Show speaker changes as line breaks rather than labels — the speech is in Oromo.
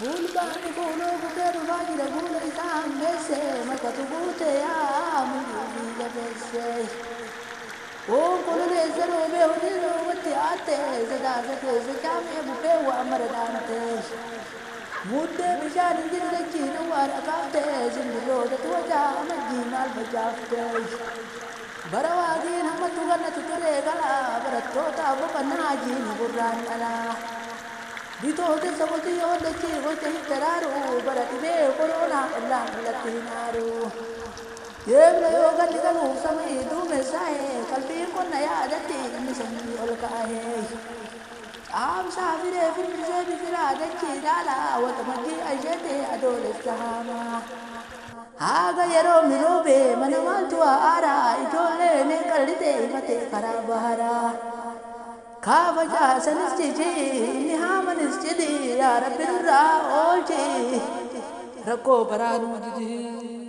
Fulbani kuno bukeru bagi da gula isam bese makatu bute ya muli da bese. O kuno le zero be hudiro wati ate zada zate zakame bupe wa amaradante. Mudde bishan injil da kina war akante zindiro da tuwaja amagi mal bajafte. Barawagi hamatu ganna tuture gala baratota bukana jini burran ala. Dito hote saboti yote chi hote hitararu barati be corona Allah latinaru yemna yoga ligalu samai du mesae kalbi ko naya adati misani olkahe am safire fil bisabi fil adati dala wa tamaki ajete adol istahama haga yero mirobe manamantu ara itole ne kalite mate karabahara Kavaja sanistiji nihamanisti ya rabbi ra oji rako baranu ji